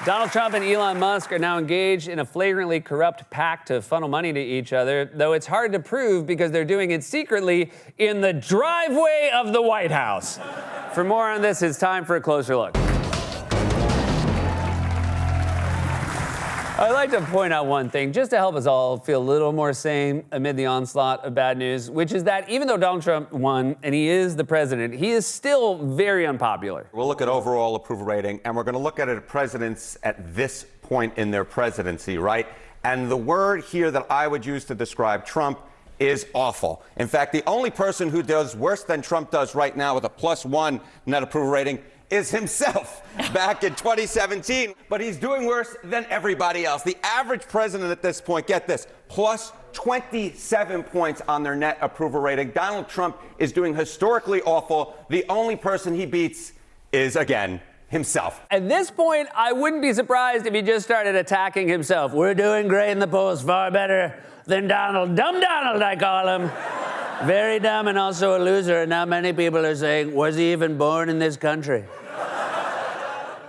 Donald Trump and Elon Musk are now engaged in a flagrantly corrupt pact to funnel money to each other, though it's hard to prove because they're doing it secretly in the driveway of the White House. For more on this, it's time for a closer look. I'd like to point out one thing, just to help us all feel a little more sane amid the onslaught of bad news, which is that even though Donald Trump won and he is the president, he is still very unpopular. We'll look at overall approval rating, and we're going to look at presidents at this point in their presidency, right? And the word here that I would use to describe Trump is awful. In fact, the only person who does worse than Trump does right now with a +1 net approval rating is himself back in 2017. But he's doing worse than everybody else. The average president at this point, get this, plus 27 points on their net approval rating. Donald Trump is doing historically awful. The only person he beats is, again, himself. At this point, I wouldn't be surprised if he just started attacking himself. We're doing great in the polls, far better than Donald. Dumb Donald, I call him. Very dumb and also a loser, and now many people are saying, was he even born in this country?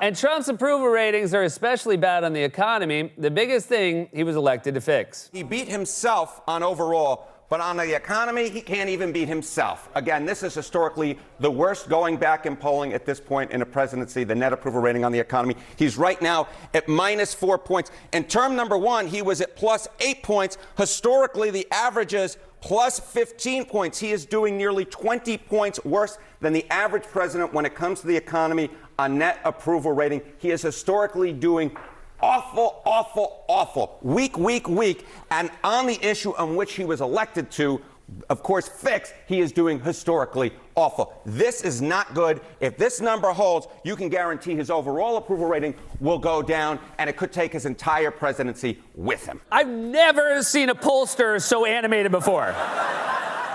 And Trump's approval ratings are especially bad on the economy, the biggest thing he was elected to fix. He beat himself on overall, but on the economy, he can't even beat himself. Again, this is historically the worst going back in polling at this point in a presidency, the net approval rating on the economy. He's right now at -4 points. In term number one, he was at +8 points. Historically, the average is +15 points. He is doing nearly 20 points worse than the average president when it comes to the economy on net approval rating. He is historically doing awful, awful, awful. Weak. And on the issue on which he was elected to, of course, fix, he is doing historically awful. This is not good. If this number holds, you can guarantee his overall approval rating will go down, and it could take his entire presidency with him. I've never seen a pollster so animated before.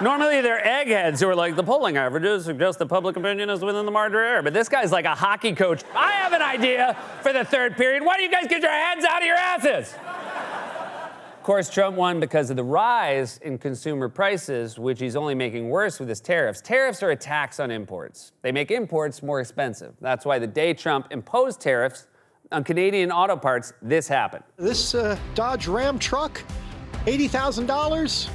Normally, they're eggheads who are like, the polling averages suggest the public opinion is within the margin of error. But this guy's like a hockey coach. I have an idea for the third period. Why don't you guys get your heads out of your asses? Of course, Trump won because of the rise in consumer prices, which he's only making worse with his tariffs. Tariffs are a tax on imports. They make imports more expensive. That's why the day Trump imposed tariffs on Canadian auto parts, this happened. This Dodge Ram truck, $80,000,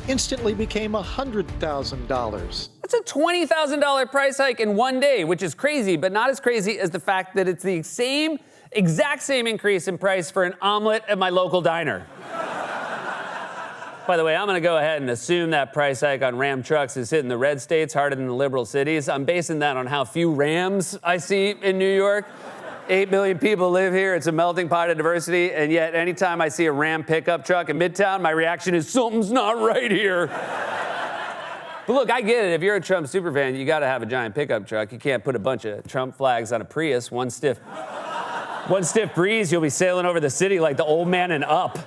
instantly became $100,000. That's a $20,000 price hike in one day, which is crazy, but not as crazy as the fact that it's the exact same increase in price for an omelet at my local diner. By the way, I'm going to go ahead and assume that price hike on Ram trucks is hitting the red states harder than the liberal cities. I'm basing that on how few Rams I see in New York. 8 million people live here. It's a melting pot of diversity. And yet, anytime I see a Ram pickup truck in Midtown, my reaction is, something's not right here. But look, I get it. If you're a Trump superfan, you got to have a giant pickup truck. You can't put a bunch of Trump flags on a Prius. One stiff breeze, you'll be sailing over the city like the old man in Up.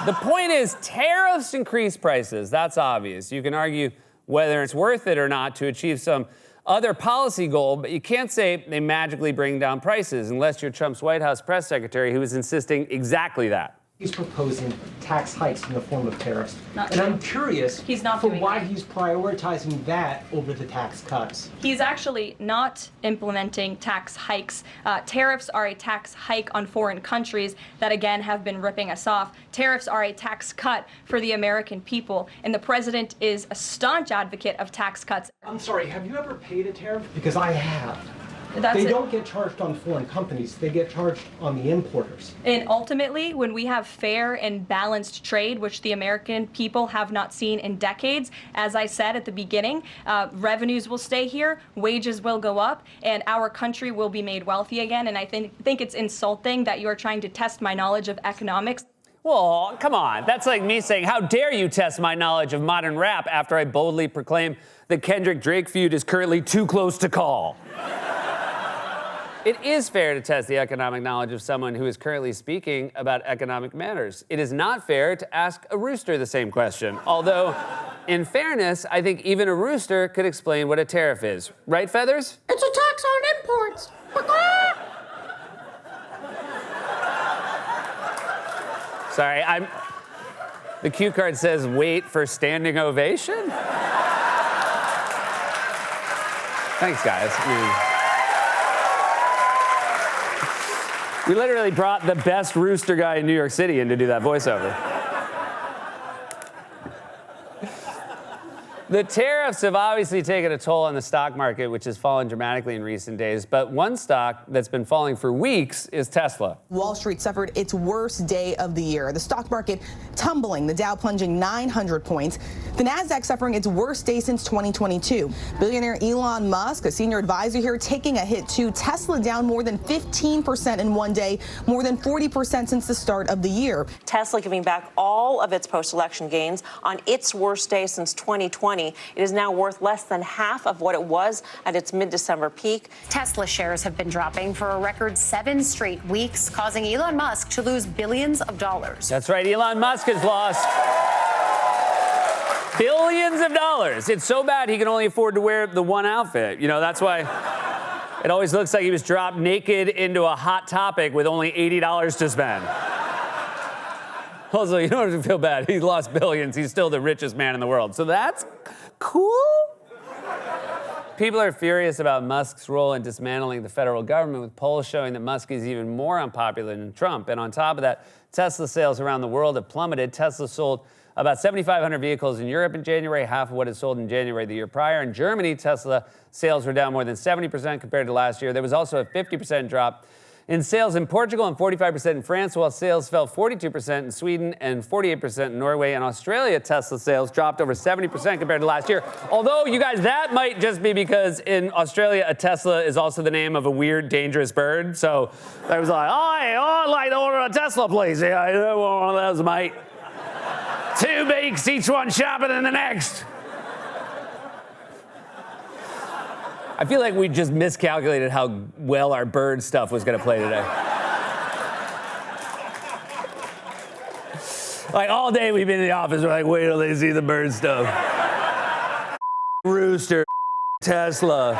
The point is, tariffs increase prices. That's obvious. You can argue whether it's worth it or not to achieve some other policy goal, but you can't say they magically bring down prices unless you're Trump's White House press secretary who is insisting exactly that. He's proposing tax hikes in the form of tariffs. I'm curious why he's prioritizing that over the tax cuts. He's actually not implementing tax hikes. Tariffs are a tax hike on foreign countries that, again, have been ripping us off. Tariffs are a tax cut for the American people, and the president is a staunch advocate of tax cuts. I'm sorry, have you ever paid a tariff? Because I have. They don't get charged on foreign companies. They get charged on the importers. And ultimately, when we have fair and balanced trade, which the American people have not seen in decades, as I said at the beginning, revenues will stay here, wages will go up, and our country will be made wealthy again. And I think it's insulting that you are trying to test my knowledge of economics. Well, come on. That's like me saying, how dare you test my knowledge of modern rap after I boldly proclaim the Kendrick-Drake feud is currently too close to call. It is fair to test the economic knowledge of someone who is currently speaking about economic matters. It is not fair to ask a rooster the same question. Although, in fairness, I think even a rooster could explain what a tariff is. Right, Feathers? It's a tax on imports. Sorry, the cue card says wait for standing ovation? Thanks, guys. We literally brought the best rooster guy in New York City in to do that voiceover. The tariffs have obviously taken a toll on the stock market, which has fallen dramatically in recent days. But one stock that's been falling for weeks is Tesla. Wall Street suffered its worst day of the year. The stock market tumbling, the Dow plunging 900 points. The Nasdaq suffering its worst day since 2022. Billionaire Elon Musk, a senior advisor here, taking a hit too. Tesla down more than 15% in one day, more than 40% since the start of the year. Tesla giving back all of its post-election gains on its worst day since 2020. It is now worth less than half of what it was at its mid-December peak. Tesla shares have been dropping for a record 7 straight weeks, causing Elon Musk to lose billions of dollars. That's right, Elon Musk has lost billions of dollars. It's so bad he can only afford to wear the one outfit. You know, that's why it always looks like he was dropped naked into a Hot Topic with only $80 to spend. Also, you don't have to feel bad. He lost billions. He's still the richest man in the world. So that's cool. People are furious about Musk's role in dismantling the federal government, with polls showing that Musk is even more unpopular than Trump. And on top of that, Tesla sales around the world have plummeted. Tesla sold about 7,500 vehicles in Europe in January, half of what it sold in January the year prior. In Germany, Tesla sales were down more than 70% compared to last year. There was also a 50% drop in sales in Portugal and 45% in France, while sales fell 42% in Sweden and 48% in Norway. And Australia, Tesla sales dropped over 70% compared to last year. Although, you guys, that might just be because in Australia, a Tesla is also the name of a weird, dangerous bird. So I was like, I'd like to order a Tesla, please. Yeah, I don't want one of those, mate. 2 beaks, each one sharper than the next. I feel like we just miscalculated how well our bird stuff was going to play today. Like, all day we've been in the office, we're like, wait till they see the bird stuff. Rooster, Tesla.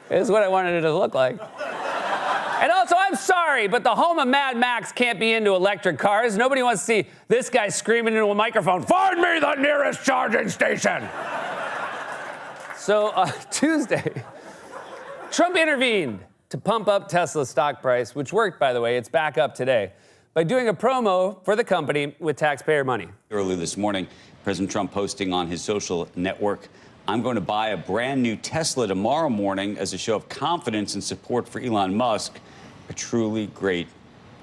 It's what I wanted it to look like. And also, I'm sorry, but the home of Mad Max can't be into electric cars. Nobody wants to see this guy screaming into a microphone, "Find me the nearest charging station!" So, Tuesday, Trump intervened to pump up Tesla's stock price, which worked, by the way. It's back up today, by doing a promo for the company with taxpayer money. Early this morning, President Trump posting on his social network, "I'm going to buy a brand new Tesla tomorrow morning as a show of confidence and support for Elon Musk, a truly great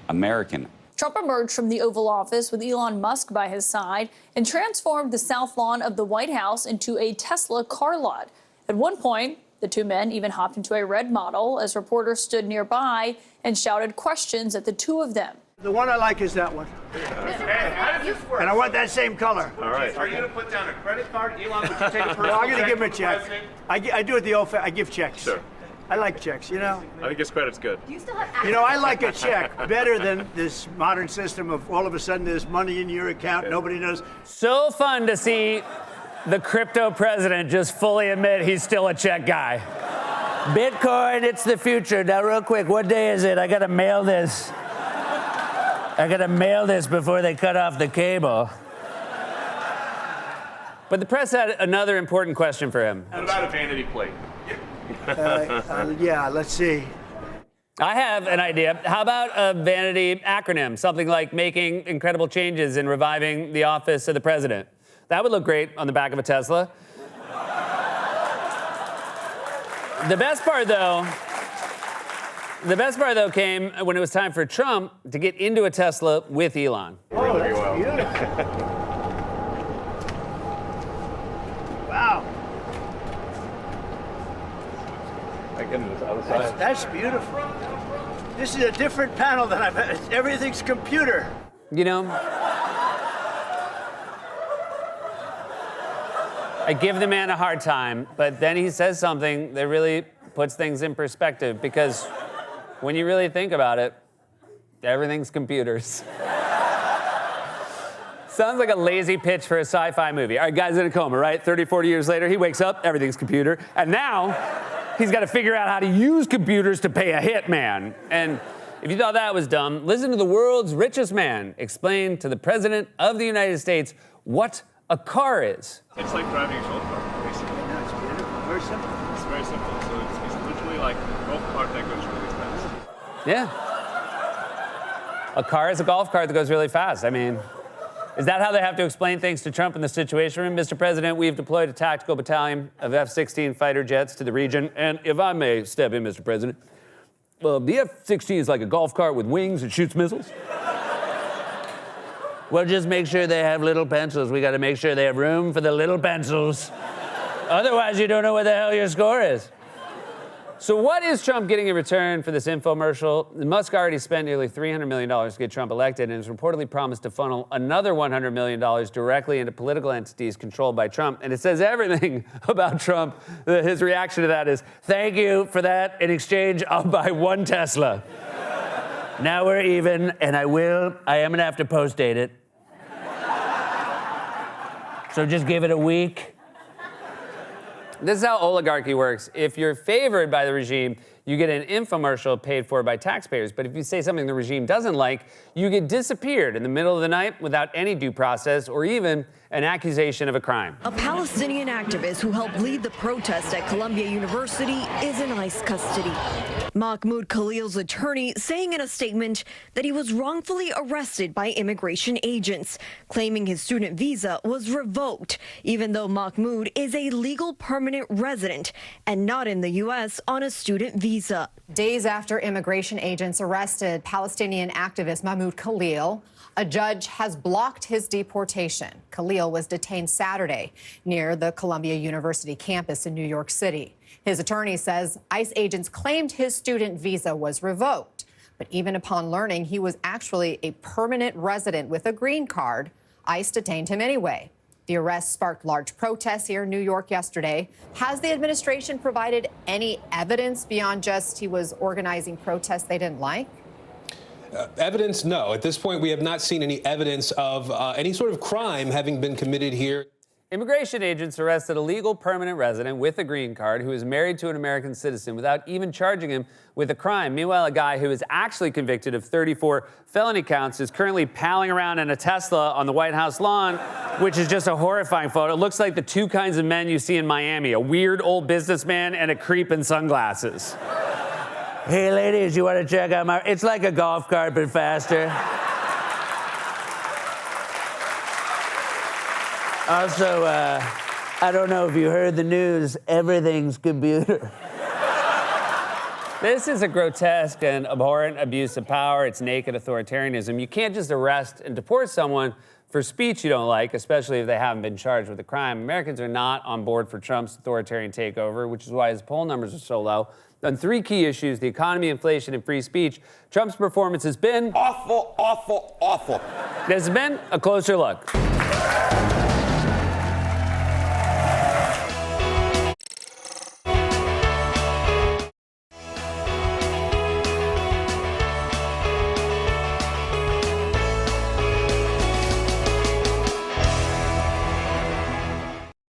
American." Trump emerged from the Oval Office with Elon Musk by his side and transformed the south lawn of the White House into a Tesla car lot. At one point, the two men even hopped into a red model as reporters stood nearby and shouted questions at the two of them. The one I like is that one. And I want that same color. All right. Are you going to put down a credit card? Elon, would you take a personal No, I'm going to give him a check check. I do it the old I give checks. Sure. I like checks, you know? I think his credit's good. You know, I like a check better than this modern system of all of a sudden there's money in your account, nobody knows. So fun to see the crypto president just fully admit he's still a check guy. Bitcoin, it's the future. Now, real quick, what day is it? I got to mail this. Before they cut off the cable. But the press had another important question for him. What about a vanity plate? Yeah, let's see. I have an idea. How about a vanity acronym? Something like making incredible changes in reviving the office of the president. That would look great on the back of a Tesla. The best part, though, came when it was time for Trump to get into a Tesla with Elon. Oh, that's beautiful. Wow. That's beautiful. This is a different panel than I've had. Everything's computer. You know, I give the man a hard time, but then he says something that really puts things in perspective, because when you really think about it, everything's computers. Sounds like a lazy pitch for a sci-fi movie. All right, guy's in a coma, right? 30, 40 years later, he wakes up, everything's computer. And now, he's got to figure out how to use computers to pay a hitman. And if you thought that was dumb, listen to the world's richest man explain to the President of the United States what a car is. It's like driving a gold car. basically. No, it's beautiful. Very simple. It's very simple. So it's literally like a golf cart that goes really fast. Yeah. A car is a golf cart that goes really fast. I mean, is that how they have to explain things to Trump in the Situation Room? Mr. President, we've deployed a tactical battalion of F-16 fighter jets to the region. And if I may step in, Mr. President, the F-16 is like a golf cart with wings that shoots missiles. Well, just make sure they have little pencils. We got to make sure they have room for the little pencils. Otherwise, you don't know what the hell your score is. So what is Trump getting in return for this infomercial? Musk already spent nearly $300 million to get Trump elected and has reportedly promised to funnel another $100 million directly into political entities controlled by Trump. And it says everything about Trump. His reaction to that is, thank you for that. In exchange, I'll buy one Tesla. Now we're even, and I am going to have to post-date it. So just give it a week. This is how oligarchy works. If you're favored by the regime, you get an infomercial paid for by taxpayers. But if you say something the regime doesn't like, you get disappeared in the middle of the night without any due process or even an accusation of a crime. A Palestinian activist who helped lead the protest at Columbia University is in ICE custody. Mahmoud Khalil's attorney saying in a statement that he was wrongfully arrested by immigration agents, claiming his student visa was revoked, even though Mahmoud is a legal permanent resident and not in the U.S. on a student visa. Days after immigration agents arrested Palestinian activist Mahmoud Khalil, a judge has blocked his deportation. Khalil was detained Saturday near the Columbia University campus in New York City. His attorney says ICE agents claimed his student visa was revoked. But even upon learning he was actually a permanent resident with a green card, ICE detained him anyway. The arrest sparked large protests here in New York yesterday. Has the administration provided any evidence beyond just he was organizing protests they didn't like? Evidence, no. At this point, we have not seen any evidence of any sort of crime having been committed here. Immigration agents arrested a legal permanent resident with a green card who is married to an American citizen without even charging him with a crime. Meanwhile, a guy who is actually convicted of 34 felony counts is currently palling around in a Tesla on the White House lawn, which is just a horrifying photo. It looks like the two kinds of men you see in Miami, a weird old businessman and a creep in sunglasses. Hey, ladies, you want to check out my... It's like a golf cart, but faster. Also, I don't know if you heard the news, everything's computer. This is a grotesque and abhorrent abuse of power. It's naked authoritarianism. You can't just arrest and deport someone for speech you don't like, especially if they haven't been charged with a crime. Americans are not on board for Trump's authoritarian takeover, which is why his poll numbers are so low. On three key issues, the economy, inflation, and free speech, Trump's performance has been... awful, awful, awful. This has been a closer look.